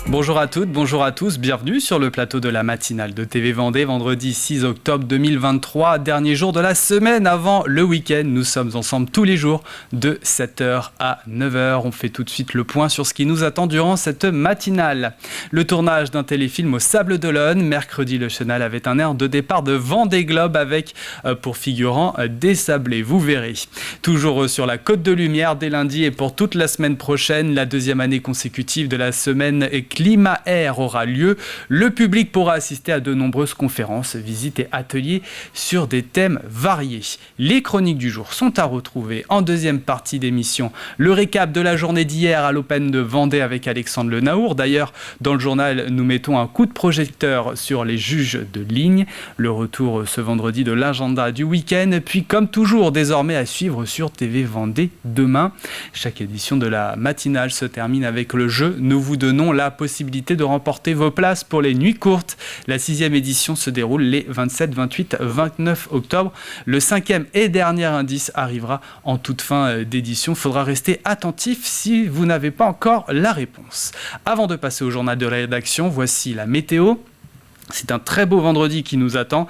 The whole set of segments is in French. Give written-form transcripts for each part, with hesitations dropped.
Bonjour à toutes, bonjour à tous, bienvenue sur le plateau de la matinale de TV Vendée, vendredi 6 octobre 2023, dernier jour de la semaine avant le week-end. Nous sommes ensemble tous les jours de 7h à 9h. On fait tout de suite le point sur ce qui nous attend durant cette matinale. Le tournage d'un téléfilm au Sables d'Olonne. Mercredi, le Chenal avait un air de départ de Vendée Globe avec pour figurant des sablés, vous verrez. Toujours sur la Côte de Lumière dès lundi et pour toute la semaine prochaine, la deuxième année consécutive de la semaine Climat Air aura lieu. Le public pourra assister à de nombreuses conférences, visites et ateliers sur des thèmes variés. Les chroniques du jour sont à retrouver en deuxième partie d'émission. Le récap de la journée d'hier à l'Open de Vendée avec Alexandre Le Naour. D'ailleurs, dans le journal, nous mettons un coup de projecteur sur les juges de ligne. Le retour ce vendredi de l'agenda du week-end. Puis, comme toujours, désormais à suivre sur TV Vendée demain. Chaque édition de la matinale se termine avec le jeu. Nous vous donnons la possibilité de remporter vos places pour les nuits courtes. La 6e édition se déroule les 27, 28, 29 octobre. Le 5e et dernier indice arrivera en toute fin d'édition. Il faudra rester attentif si vous n'avez pas encore la réponse. Avant de passer au journal de la rédaction, voici la météo. C'est un très beau vendredi qui nous attend,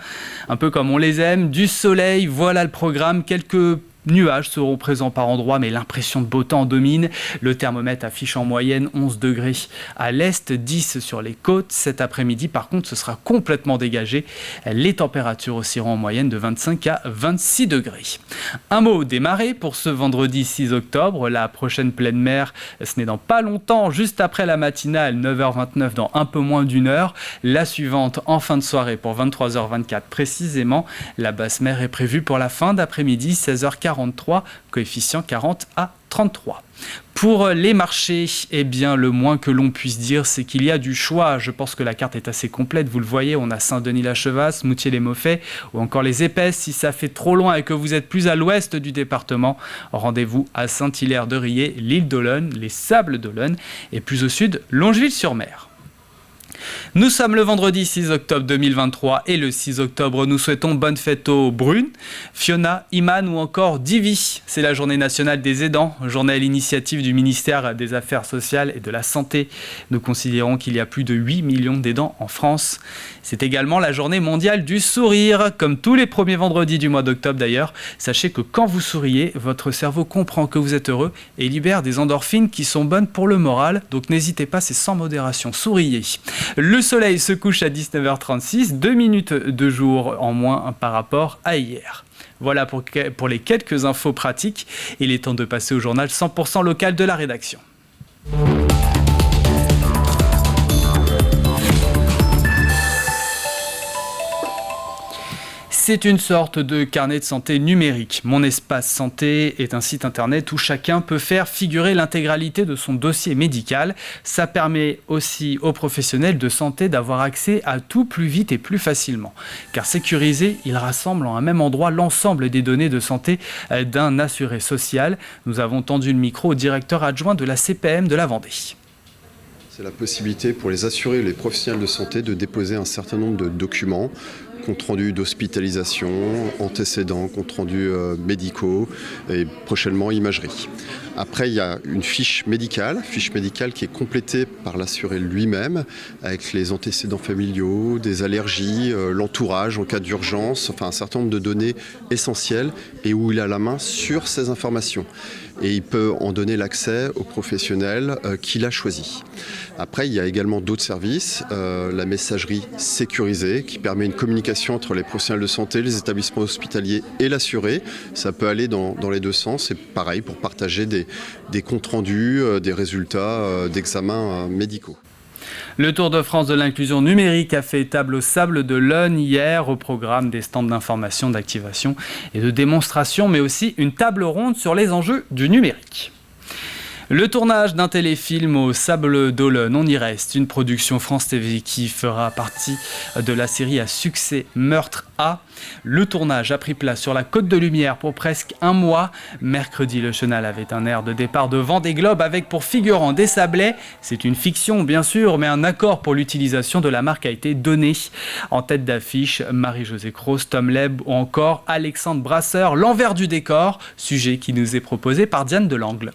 un peu comme on les aime, du soleil, voilà le programme, quelques nuages seront présents par endroits, mais l'impression de beau temps domine. Le thermomètre affiche en moyenne 11 degrés à l'est, 10 sur les côtes. Cet après-midi, par contre, ce sera complètement dégagé. Les températures oscilleront en moyenne de 25 à 26 degrés. Un mot des marées pour ce vendredi 6 octobre. La prochaine pleine mer, ce n'est dans pas longtemps, juste après la matinale, 9h29, dans un peu moins d'une heure. La suivante en fin de soirée pour 23h24 précisément. La basse mer est prévue pour la fin d'après-midi, 16h43, coefficient 40 à 33. Pour les marchés, eh bien, le moins que l'on puisse dire, c'est qu'il y a du choix. Je pense que la carte est assez complète. Vous le voyez, on a Saint-Denis-la-Chevasse, Moutier-les-Mauffais ou encore les Épaisses. Si ça fait trop loin et que vous êtes plus à l'ouest du département, rendez-vous à Saint-Hilaire-de-Riez, l'île d'Olonne, les Sables d'Olonne et plus au sud, Longeville-sur-Mer. Nous sommes le vendredi 6 octobre 2023 et le 6 octobre, nous souhaitons bonne fête aux Brunes, Fiona, Iman ou encore Divi. C'est la journée nationale des aidants, journée à l'initiative du ministère des Affaires sociales et de la Santé. Nous considérons qu'il y a plus de 8 millions d'aidants en France. C'est également la journée mondiale du sourire, comme tous les premiers vendredis du mois d'octobre d'ailleurs. Sachez que quand vous souriez, votre cerveau comprend que vous êtes heureux et libère des endorphines qui sont bonnes pour le moral. Donc n'hésitez pas, c'est sans modération, souriez. Le soleil se couche à 19h36, 2 minutes de jour en moins par rapport à hier. Voilà pour les quelques infos pratiques. Il est temps de passer au journal 100% local de la rédaction. C'est une sorte de carnet de santé numérique. Mon espace santé est un site internet où chacun peut faire figurer l'intégralité de son dossier médical. Ça permet aussi aux professionnels de santé d'avoir accès à tout plus vite et plus facilement. Car sécurisé, il rassemble en un même endroit l'ensemble des données de santé d'un assuré social. Nous avons tendu le micro au directeur adjoint de la CPM de la Vendée. C'est la possibilité pour les assurés et les professionnels de santé de déposer un certain nombre de documents, compte rendu d'hospitalisation, antécédents, compte rendus médicaux et prochainement imagerie. Après, il y a une fiche médicale qui est complétée par l'assuré lui-même avec les antécédents familiaux, des allergies, l'entourage en cas d'urgence, enfin un certain nombre de données essentielles et où il a la main sur ces informations. Et il peut en donner l'accès aux professionnels qu'il a choisi. Après, il y a également d'autres services, la messagerie sécurisée qui permet une communication entre les professionnels de santé, les établissements hospitaliers et l'assuré. Ça peut aller dans les deux sens. C'est pareil pour partager des comptes rendus, des résultats d'examens médicaux. Le Tour de France de l'inclusion numérique a fait table au Sables d'Olonne hier au programme des stands d'information, d'activation et de démonstration, mais aussi une table ronde sur les enjeux du numérique. Le tournage d'un téléfilm au Sables d'Olonne, on y reste. Une production France TV qui fera partie de la série à succès Meurtre A. Le tournage a pris place sur la Côte de Lumière pour presque un mois. Mercredi, le Chenal avait un air de départ de Vendée Globe avec pour figurant des sablets. C'est une fiction bien sûr, mais un accord pour l'utilisation de la marque a été donné. En tête d'affiche, Marie-Josée Croze, Tom Leb ou encore Alexandre Brasseur, l'envers du décor, sujet qui nous est proposé par Diane Delangle.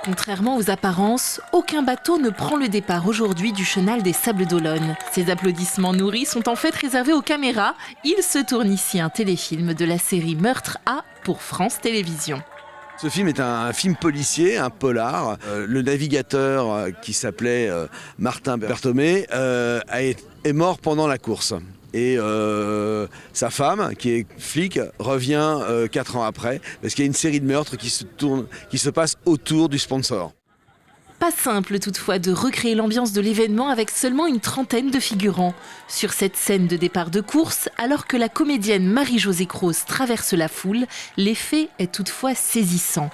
Contrairement aux apparences, aucun bateau ne prend le départ aujourd'hui du Chenal des Sables d'Olonne. Ces applaudissements nourris sont en fait réservés aux caméras. Il se tourne ici un téléfilm de la série Meurtre A pour France Télévisions. Ce film est un film policier, un polar. Le navigateur qui s'appelait Martin Berthomé est mort pendant la course. Et sa femme, qui est flic, revient 4 ans après, parce qu'il y a une série de meurtres qui se passe autour du sponsor. Pas simple toutefois de recréer l'ambiance de l'événement avec seulement une trentaine de figurants. Sur cette scène de départ de course, alors que la comédienne Marie-Josée Croze traverse la foule, l'effet est toutefois saisissant.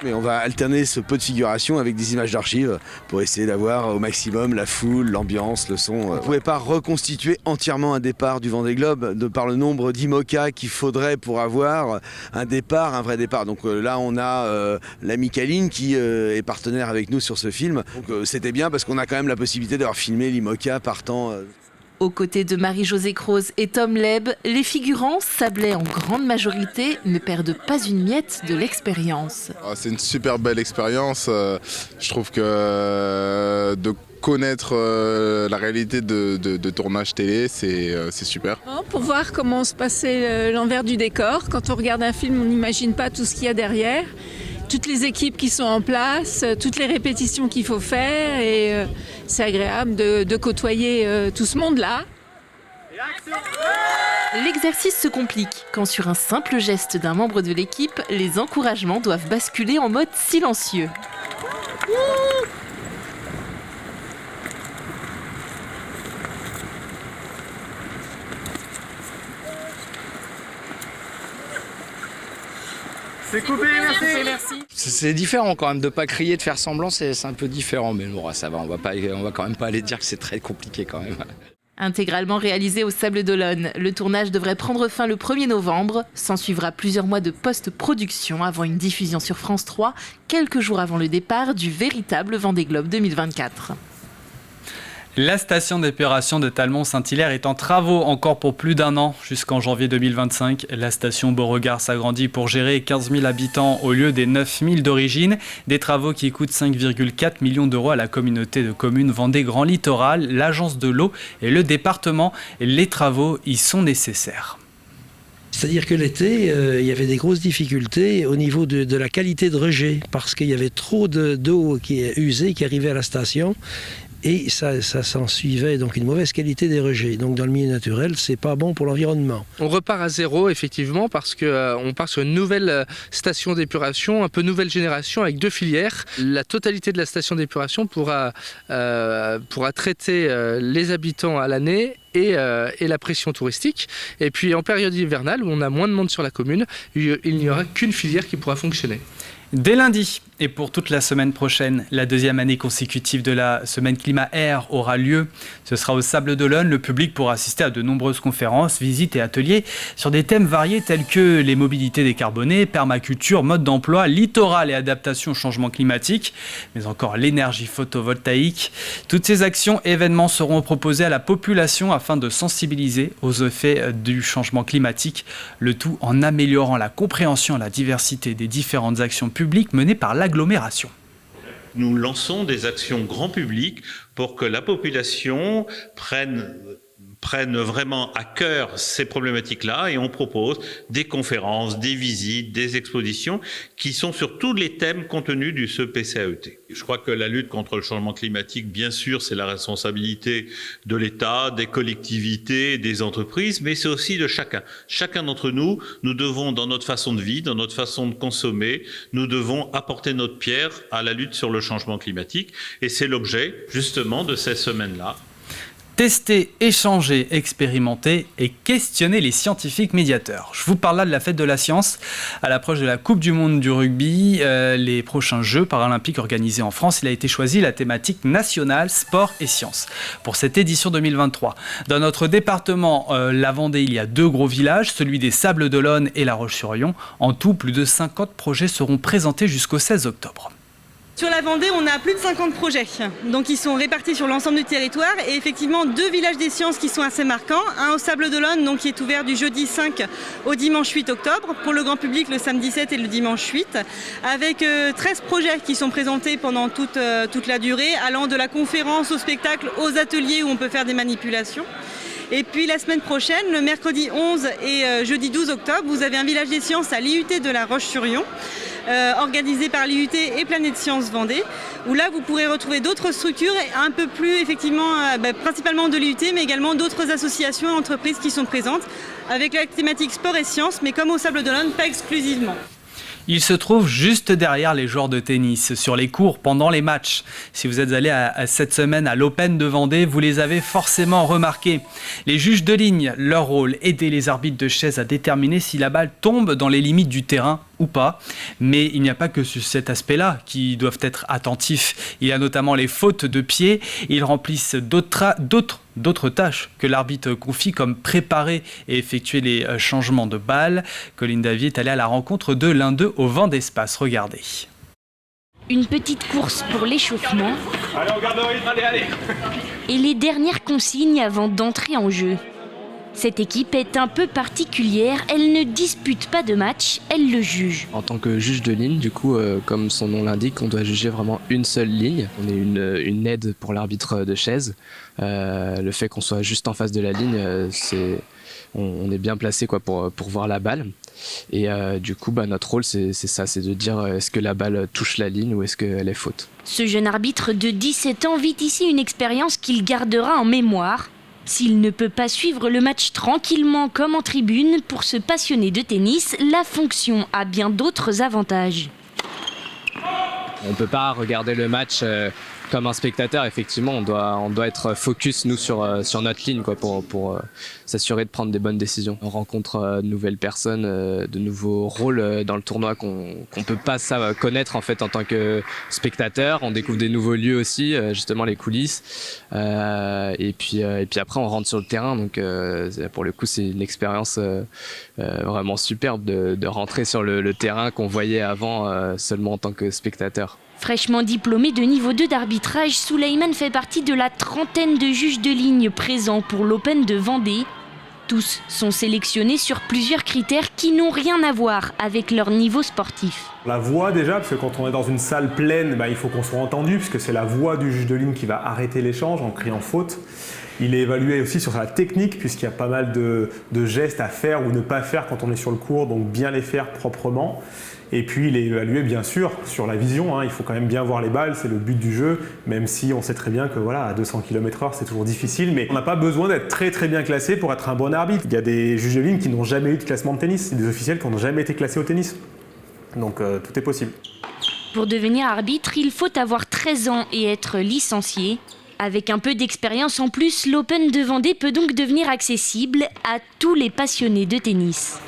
Mais on va alterner ce peu de figuration avec des images d'archives pour essayer d'avoir au maximum la foule, l'ambiance, le son. On ne pouvait pas reconstituer entièrement un départ du Vendée Globe de par le nombre d'IMOCA qu'il faudrait pour avoir un départ, un vrai départ. Donc là, on a l'ami Kaline qui est partenaire avec nous sur ce film. Donc c'était bien parce qu'on a quand même la possibilité d'avoir filmé l'IMOCA partant. Aux côtés de Marie-Josée Croze et Tom Leb, les figurants, sablés en grande majorité, ne perdent pas une miette de l'expérience. C'est une super belle expérience. Je trouve que de connaître la réalité de tournage télé, c'est super. Pour voir comment se passait l'envers du décor. Quand on regarde un film, on n'imagine pas tout ce qu'il y a derrière. Toutes les équipes qui sont en place, toutes les répétitions qu'il faut faire et c'est agréable de côtoyer tout ce monde-là. L'exercice se complique quand sur un simple geste d'un membre de l'équipe, les encouragements doivent basculer en mode silencieux. C'est coupé, merci. C'est différent quand même de pas crier, de faire semblant, c'est un peu différent, mais bon, ça va, on va quand même pas aller dire que c'est très compliqué quand même. Intégralement réalisé au Sables d'Olonne, le tournage devrait prendre fin le 1er novembre. S'en suivra plusieurs mois de post-production avant une diffusion sur France 3, quelques jours avant le départ du véritable Vendée Globe 2024. La station d'épuration de Talmont-Saint-Hilaire est en travaux encore pour plus d'un an. Jusqu'en janvier 2025, la station Beauregard s'agrandit pour gérer 15 000 habitants au lieu des 9 000 d'origine. Des travaux qui coûtent 5,4 millions d'euros à la communauté de communes Vendée Grand Littoral, l'agence de l'eau et le département. Les travaux y sont nécessaires. C'est-à-dire que l'été, il y avait des grosses difficultés au niveau de la qualité de rejet, parce qu'il y avait trop d'eau qui est usée, qui arrivait à la station. Et ça s'en suivait donc une mauvaise qualité des rejets. Donc dans le milieu naturel, c'est pas bon pour l'environnement. On repart à zéro effectivement parce qu'on part sur une nouvelle station d'épuration, un peu nouvelle génération avec 2 filières. La totalité de la station d'épuration pourra traiter les habitants à l'année et la pression touristique. Et puis en période hivernale où on a moins de monde sur la commune, il n'y aura qu'une filière qui pourra fonctionner. Dès lundi et pour toute la semaine prochaine, la 2e année consécutive de la semaine Climat Air aura lieu. Ce sera au Sables d'Olonne. Le public pourra assister à de nombreuses conférences, visites et ateliers sur des thèmes variés tels que les mobilités décarbonées, permaculture, mode d'emploi, littoral et adaptation au changement climatique, mais encore l'énergie photovoltaïque. Toutes ces actions et événements seront proposés à la population afin de sensibiliser aux effets du changement climatique, le tout en améliorant la compréhension et la diversité des différentes actions publiques menées par l'agglomération. Nous lançons des actions grand public pour que la population prenne vraiment à cœur ces problématiques-là et on propose des conférences, des visites, des expositions qui sont sur tous les thèmes contenus du CEPCAET. Je crois que la lutte contre le changement climatique, bien sûr, c'est la responsabilité de l'État, des collectivités, des entreprises, mais c'est aussi de chacun. Chacun d'entre nous, nous devons, dans notre façon de vivre, dans notre façon de consommer, nous devons apporter notre pierre à la lutte sur le changement climatique et c'est l'objet, justement, de ces semaines-là. Tester, échanger, expérimenter et questionner les scientifiques médiateurs. Je vous parle là de la fête de la science. À l'approche de la Coupe du Monde du rugby, les prochains Jeux paralympiques organisés en France, il a été choisi la thématique nationale sport et sciences pour cette édition 2023. Dans notre département, la Vendée, il y a 2 gros villages, celui des Sables-d'Olonne et La Roche-sur-Yon. En tout, plus de 50 projets seront présentés jusqu'au 16 octobre. Sur la Vendée, on a plus de 50 projets, donc ils sont répartis sur l'ensemble du territoire et effectivement 2 villages des sciences qui sont assez marquants. Un au Sables-d'Olonne, donc qui est ouvert du jeudi 5 au dimanche 8 octobre, pour le grand public le samedi 7 et le dimanche 8, avec 13 projets qui sont présentés pendant toute la durée, allant de la conférence au spectacle, aux ateliers où on peut faire des manipulations. Et puis la semaine prochaine, le mercredi 11 et jeudi 12 octobre, vous avez un village des sciences à l'IUT de La Roche-sur-Yon, organisé par l'IUT et Planète Sciences Vendée, où là vous pourrez retrouver d'autres structures, un peu plus effectivement, principalement de l'IUT, mais également d'autres associations et entreprises qui sont présentes, avec la thématique sport et sciences, mais comme au Sables-d'Olonne, pas exclusivement. Il se trouve juste derrière les joueurs de tennis, sur les cours, pendant les matchs. Si vous êtes allé cette semaine à l'Open de Vendée, vous les avez forcément remarqués. Les juges de ligne, leur rôle, aider les arbitres de chaise à déterminer si la balle tombe dans les limites du terrain ou pas. Mais il n'y a pas que cet aspect-là qui doivent être attentifs. Il y a notamment les fautes de pied. Ils remplissent d'autres tâches que l'arbitre confie, comme préparer et effectuer les changements de balles. Colline Davy est allée à la rencontre de l'un d'eux au vent d'espace. Regardez. Une petite course pour l'échauffement. Allez, on garde le rythme, allez. Et les dernières consignes avant d'entrer en jeu. Cette équipe est un peu particulière, elle ne dispute pas de match, elle le juge. En tant que juge de ligne, du coup, comme son nom l'indique, on doit juger vraiment une seule ligne. On est une aide pour l'arbitre de chaise. Le fait qu'on soit juste en face de la ligne, on est bien placé pour voir la balle. Et du coup, notre rôle, c'est ça, c'est de dire est-ce que la balle touche la ligne ou est-ce qu'elle est faute. Ce jeune arbitre de 17 ans vit ici une expérience qu'il gardera en mémoire. S'il ne peut pas suivre le match tranquillement comme en tribune, pour ce passionné de tennis, la fonction a bien d'autres avantages. On ne peut pas regarder le match comme un spectateur, effectivement, on doit être focus, nous, sur notre ligne pour s'assurer de prendre des bonnes décisions. On rencontre de nouvelles personnes, de nouveaux rôles dans le tournoi qu'on peut pas connaître en fait en tant que spectateur. On découvre des nouveaux lieux aussi, justement les coulisses. Et puis après, on rentre sur le terrain. Donc pour le coup, c'est une expérience vraiment superbe de rentrer sur le terrain qu'on voyait avant seulement en tant que spectateur. Fraîchement diplômé de niveau 2 d'arbitrage, Souleymane fait partie de la trentaine de juges de ligne présents pour l'Open de Vendée. Tous sont sélectionnés sur plusieurs critères qui n'ont rien à voir avec leur niveau sportif. La voix déjà, parce que quand on est dans une salle pleine, il faut qu'on soit entendu, puisque c'est la voix du juge de ligne qui va arrêter l'échange en criant faute. Il est évalué aussi sur sa technique, puisqu'il y a pas mal de gestes à faire ou ne pas faire quand on est sur le court, donc bien les faire proprement. Et puis il est évalué bien sûr sur la vision, il faut quand même bien voir les balles, c'est le but du jeu, même si on sait très bien que à 200 km/h c'est toujours difficile, mais on n'a pas besoin d'être très très bien classé pour être un bon arbitre. Il y a des juges de ligne qui n'ont jamais eu de classement de tennis, des officiels qui n'ont jamais été classés au tennis, donc tout est possible. Pour devenir arbitre, il faut avoir 13 ans et être licencié. Avec un peu d'expérience en plus, l'Open de Vendée peut donc devenir accessible à tous les passionnés de tennis.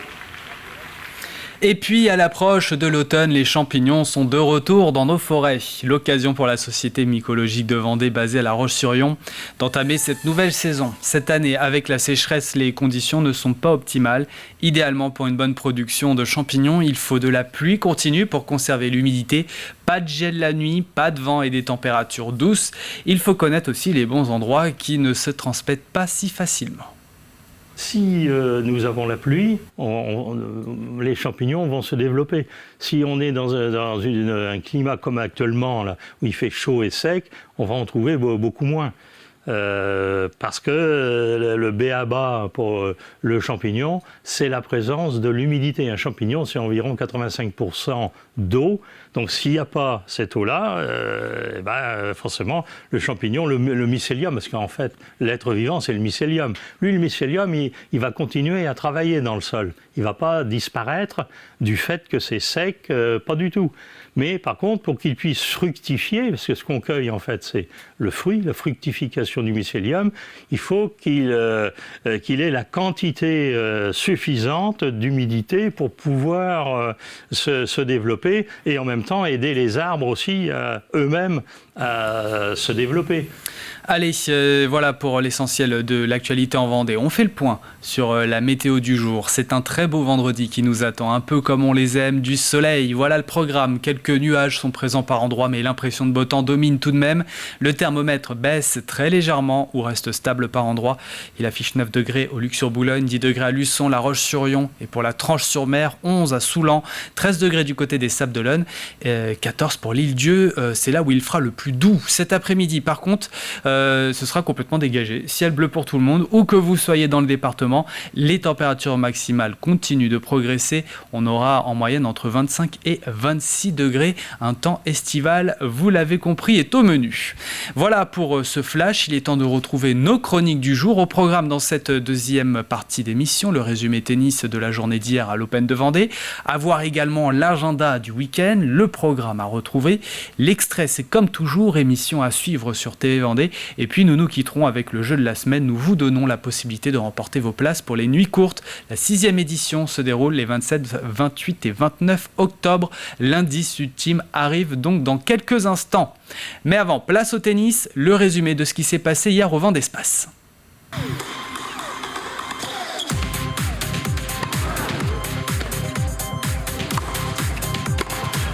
Et puis, à l'approche de l'automne, les champignons sont de retour dans nos forêts. L'occasion pour la Société mycologique de Vendée, basée à La Roche-sur-Yon, d'entamer cette nouvelle saison. Cette année, avec la sécheresse, les conditions ne sont pas optimales. Idéalement, pour une bonne production de champignons, il faut de la pluie continue pour conserver l'humidité. Pas de gel la nuit, pas de vent et des températures douces. Il faut connaître aussi les bons endroits qui ne se transmettent pas si facilement. Si nous avons la pluie, les champignons vont se développer. Si on est dans un climat comme actuellement, là, où il fait chaud et sec, on va en trouver beaucoup moins. Parce que le b.a.-ba pour le champignon, c'est la présence de l'humidité. Un champignon, c'est environ 85% d'eau. Donc s'il n'y a pas cette eau-là, forcément, le champignon, le mycélium, parce qu'en fait, l'être vivant, c'est le mycélium. Lui, le mycélium, il va continuer à travailler dans le sol. il ne va pas disparaître du fait que c'est sec, pas du tout. Mais par contre, pour qu'il puisse fructifier, parce que ce qu'on cueille en fait c'est le fruit, la fructification du mycélium, il faut qu'il ait la quantité suffisante d'humidité pour pouvoir se développer et en même temps aider les arbres aussi eux-mêmes à se développer. Allez, voilà pour l'essentiel de l'actualité en Vendée. On fait le point sur la météo du jour. C'est un très beau vendredi qui nous attend, un peu comme on les aime, du soleil. Voilà le programme. Quelques nuages sont présents par endroits, mais l'impression de beau temps domine tout de même. Le thermomètre baisse très légèrement ou reste stable par endroits. Il affiche 9 degrés au Luc-sur-Boulogne, 10 degrés à Luçon, La Roche-sur-Yon et pour la Tranche-sur-Mer, 11 à Soulan, 13 degrés du côté des Sables-d'Olonne, 14 pour l'Île-Dieu. C'est là où il fera le plus doux. Cet après-midi, par contre, ce sera complètement dégagé. Ciel bleu pour tout le monde, où que vous soyez dans le département. Les températures maximales continuent de progresser. On aura en moyenne entre 25 et 26 degrés. Un temps estival, vous l'avez compris, est au menu. Voilà pour ce flash. Il est temps de retrouver nos chroniques du jour. Au programme dans cette deuxième partie d'émission, le résumé tennis de la journée d'hier à l'Open de Vendée. À voir également l'agenda du week-end, le programme à retrouver. L'extrait, c'est comme toujours, émission à suivre sur TV Vendée. Et puis nous nous quitterons avec le jeu de la semaine. Nous vous donnons la possibilité de remporter vos places pour les nuits courtes. La 6e édition se déroule les 27, 28 et 29 octobre. L'indice ultime arrive donc dans quelques instants. Mais avant, place au tennis, le résumé de ce qui s'est passé hier au Vendée Espace.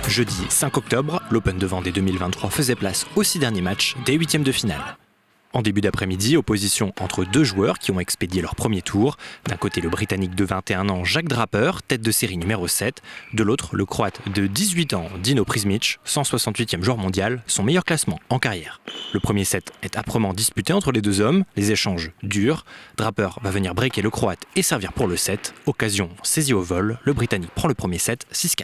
Jeudi 5 octobre, l'Open de Vendée 2023 faisait place aux 6 derniers matchs des 8e de finale. En début d'après-midi, opposition entre deux joueurs qui ont expédié leur premier tour. D'un côté, le Britannique de 21 ans, Jack Draper, tête de série numéro 7. De l'autre, le Croate de 18 ans, Dino Prismic, 168e joueur mondial, son meilleur classement en carrière. Le premier set est âprement disputé entre les deux hommes, les échanges durent. Draper va venir breaker le Croate et servir pour le set. Occasion saisie au vol, le Britannique prend le premier set 6-4.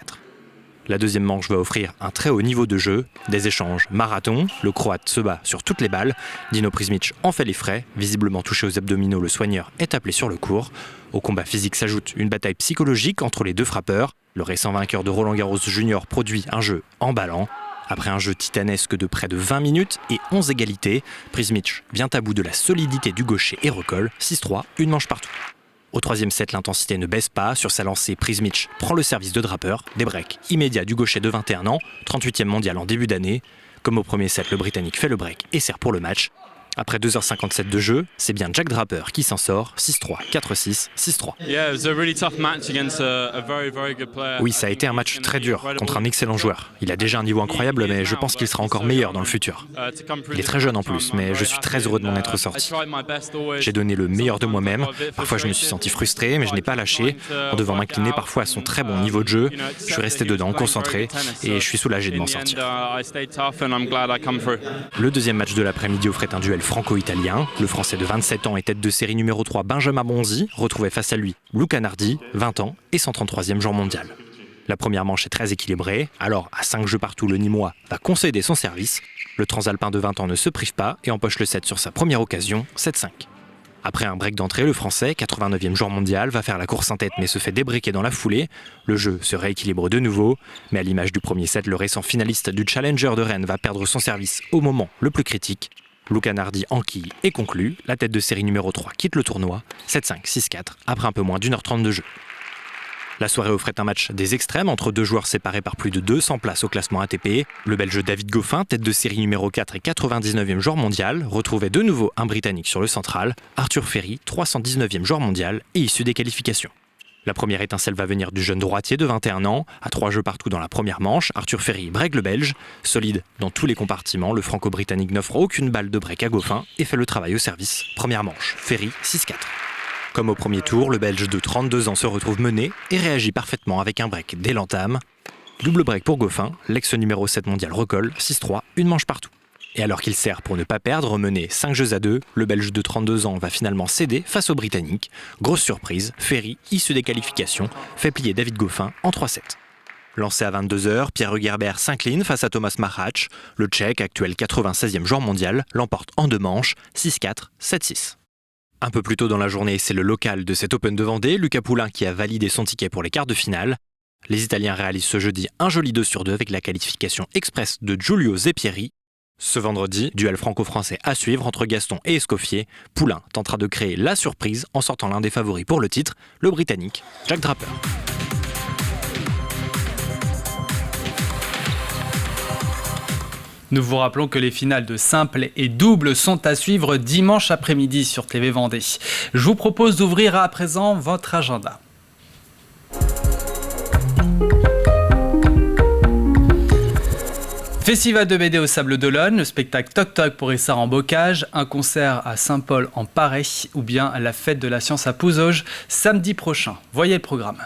La deuxième manche va offrir un très haut niveau de jeu, des échanges marathon, le Croate se bat sur toutes les balles, Dino Prismic en fait les frais, visiblement touché aux abdominaux, le soigneur est appelé sur le court. Au combat physique s'ajoute une bataille psychologique entre les deux frappeurs. Le récent vainqueur de Roland-Garros Junior produit un jeu emballant. Après un jeu titanesque de près de 20 minutes et 11 égalités, Prismic vient à bout de la solidité du gaucher et recolle, 6-3, une manche partout. Au troisième set, l'intensité ne baisse pas. Sur sa lancée, Prismic prend le service de Draper. Des breaks immédiats du gaucher de 21 ans, 38e mondial en début d'année. Comme au premier set, le Britannique fait le break et sert pour le match. Après 2h57 de jeu, c'est bien Jack Draper qui s'en sort, 6-3, 4-6, 6-3. Oui, ça a été un match très dur contre un excellent joueur. Il a déjà un niveau incroyable, mais je pense qu'il sera encore meilleur dans le futur. Il est très jeune en plus, mais je suis très heureux de m'en être sorti. J'ai donné le meilleur de moi-même. Parfois, je me suis senti frustré, mais je n'ai pas lâché. En devant m'incliner parfois à son très bon niveau de jeu, je suis resté dedans, concentré, et je suis soulagé de m'en sortir. Le deuxième match de l'après-midi offrait un duel franco-italien. Le Français de 27 ans et tête de série numéro 3 Benjamin Bonzi retrouvait face à lui Luca Nardi, 20 ans et 133e joueur mondial. La première manche est très équilibrée, alors à 5 jeux partout, le Nîmois va concéder son service. Le Transalpin de 20 ans ne se prive pas et empoche le set sur sa première occasion, 7-5. Après un break d'entrée, le Français, 89e joueur mondial, va faire la course en tête mais se fait débriquer dans la foulée. Le jeu se rééquilibre de nouveau, mais à l'image du premier set, le récent finaliste du Challenger de Rennes va perdre son service au moment le plus critique. Luca Nardi enquille et conclut. La tête de série numéro 3 quitte le tournoi, 7-5, 6-4, après un peu moins d'1h30 de jeu. La soirée offrait un match des extrêmes entre deux joueurs séparés par plus de 200 places au classement ATP. Le Belge David Goffin, tête de série numéro 4 et 99e joueur mondial, retrouvait de nouveau un Britannique sur le central, Arthur Ferry, 319e joueur mondial et issu des qualifications. La première étincelle va venir du jeune droitier de 21 ans. À 3 jeux partout dans la première manche, Arthur Ferry break le Belge. Solide dans tous les compartiments, le franco-britannique n'offre aucune balle de break à Goffin et fait le travail au service. Première manche, Ferry 6-4. Comme au premier tour, le Belge de 32 ans se retrouve mené et réagit parfaitement avec un break dès l'entame. Double break pour Goffin, l'ex numéro 7 mondial recolle, 6-3, une manche partout. Et alors qu'il sert pour ne pas perdre, mené 5 jeux à 2, le Belge de 32 ans va finalement céder face au Britannique. Grosse surprise, Ferry, issu des qualifications, fait plier David Goffin en 3-7. Lancé à 22h, Pierre Hugerbert s'incline face à Thomas Machac. Le Tchèque, actuel 96e joueur mondial, l'emporte en 2 manches, 6-4, 7-6. Un peu plus tôt dans la journée, c'est le local de cet Open de Vendée, Lucas Poulain, qui a validé son ticket pour les quarts de finale. Les Italiens réalisent ce jeudi un joli 2/2 avec la qualification express de Giulio Zeppieri. Ce vendredi, duel franco-français à suivre entre Gaston et Escoffier. Poulain tentera de créer la surprise en sortant l'un des favoris pour le titre, le Britannique Jack Draper. Nous vous rappelons que les finales de simple et double sont à suivre dimanche après-midi sur TV Vendée. Je vous propose d'ouvrir à présent votre agenda. Festival de BD au Sable d'Olonne, le spectacle Toc Toc pour Essart en Bocage, un concert à Saint-Paul en Paray ou bien la fête de la science à Pouzauges samedi prochain. Voyez le programme.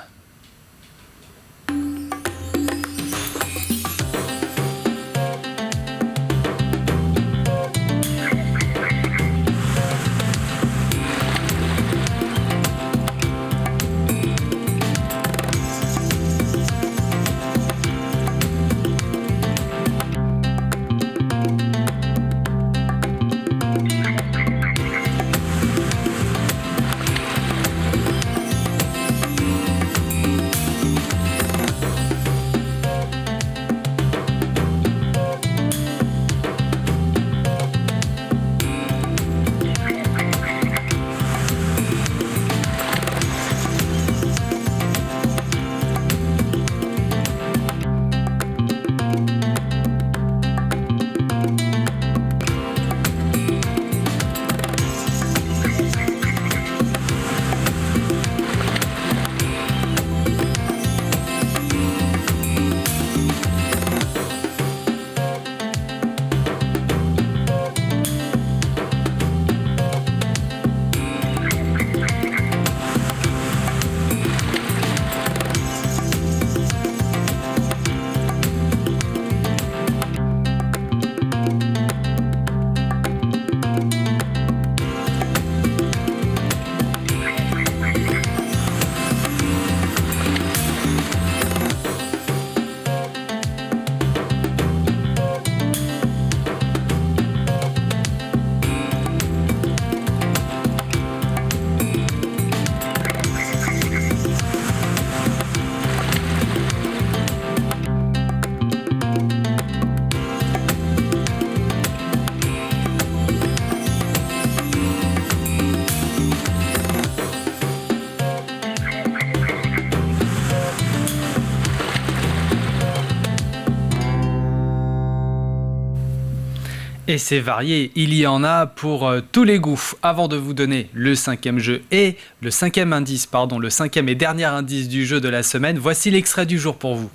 Et c'est varié, il y en a pour tous les goûts. Avant de vous donner le cinquième jeu et le cinquième indice, le cinquième et dernier indice du jeu de la semaine, voici l'extrait du jour pour vous.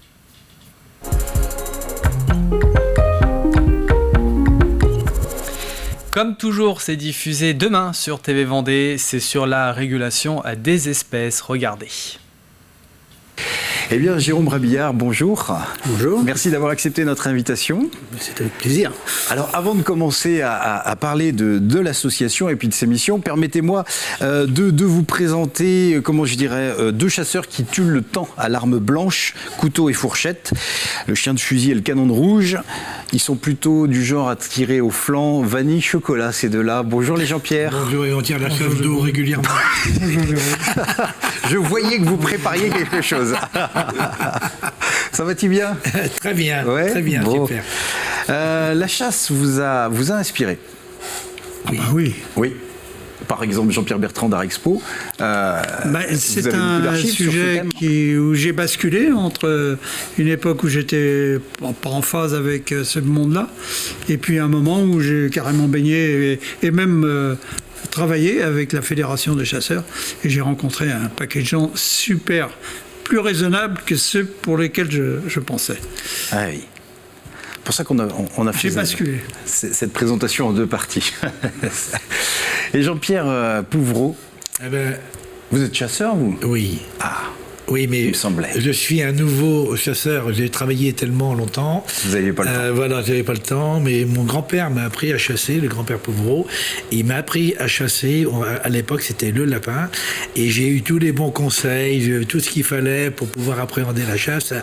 Comme toujours, c'est diffusé demain sur TV Vendée, c'est sur la régulation des espèces, regardez. Eh bien, Jérôme Rabillard, bonjour. Bonjour. Merci d'avoir accepté notre invitation. C'est avec plaisir. Alors, avant de commencer à parler de l'association et puis de ses missions, permettez-moi de vous présenter, deux chasseurs qui tuent le temps à l'arme blanche, couteau et fourchette, le chien de fusil et le canon de rouge. Ils sont plutôt du genre à tirer au flanc, vanille, chocolat, ces deux-là. Bonjour les Jean-Pierre. Bonjour, et on tire la chasse d'eau régulièrement. Je voyais que vous prépariez quelque chose. Ça va-t-il bien? Très bien, ouais, très bien, bon. super. La chasse vous a inspiré? Oui. Ah bah oui. Oui. Par exemple, Jean-Pierre Bertrand d'Arexpo. C'est un sujet où j'ai basculé entre une époque où j'étais pas en phase avec ce monde-là, et puis un moment où j'ai carrément baigné et même travaillé avec la Fédération de chasseurs, et j'ai rencontré un paquet de gens super, plus raisonnables que ceux pour lesquels je pensais. Ah oui. C'est pour ça qu'on a fait cette présentation en deux parties. Et Jean-Pierre Pouvreau, vous êtes chasseur, vous? Oui. Ah, oui, mais il me semblait. Je suis un nouveau chasseur. J'ai travaillé tellement longtemps. Vous n'aviez pas le temps. Voilà, j'avais pas le temps. Mais mon grand-père m'a appris à chasser, le grand-père Pouvreau. Il m'a appris à chasser. À l'époque, c'était le lapin. Et j'ai eu tous les bons conseils, j'ai eu tout ce qu'il fallait pour pouvoir appréhender la chasse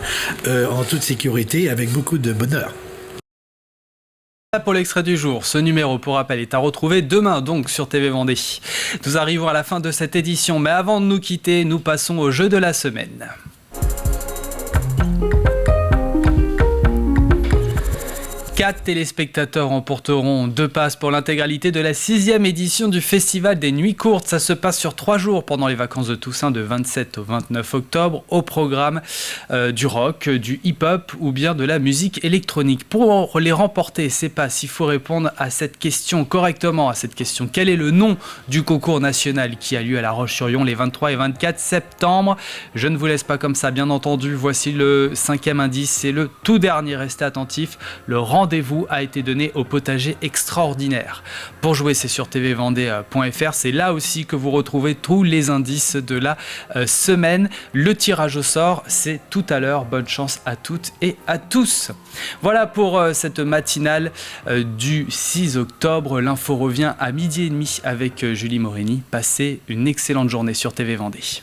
en toute sécurité, avec beaucoup de bonheur. Voilà pour l'extrait du jour. Ce numéro, pour rappel, est à retrouver demain donc sur TV Vendée. Nous arrivons à la fin de cette édition, mais avant de nous quitter, nous passons au jeu de la semaine. 4 téléspectateurs remporteront 2 passes pour l'intégralité de la 6e édition du Festival des Nuits Courtes. Ça se passe sur 3 jours pendant les vacances de Toussaint de 27 au 29 octobre. Au programme du rock, du hip-hop ou bien de la musique électronique. Pour les remporter, ces passes, il faut répondre à cette question correctement, à cette question. Quel est le nom du concours national qui a lieu à La Roche-sur-Yon les 23 et 24 septembre? Je ne vous laisse pas comme ça, bien entendu. Voici le 5e indice, c'est le tout dernier. Restez attentifs. Le rendez-vous a été donné au potager extraordinaire. Pour jouer, c'est sur tvvendée.fr. C'est là aussi que vous retrouvez tous les indices de la semaine. Le tirage au sort, c'est tout à l'heure. Bonne chance à toutes et à tous. Voilà pour cette matinale du 6 octobre. L'info revient à 12h30 avec Julie Morini. Passez une excellente journée sur TV Vendée.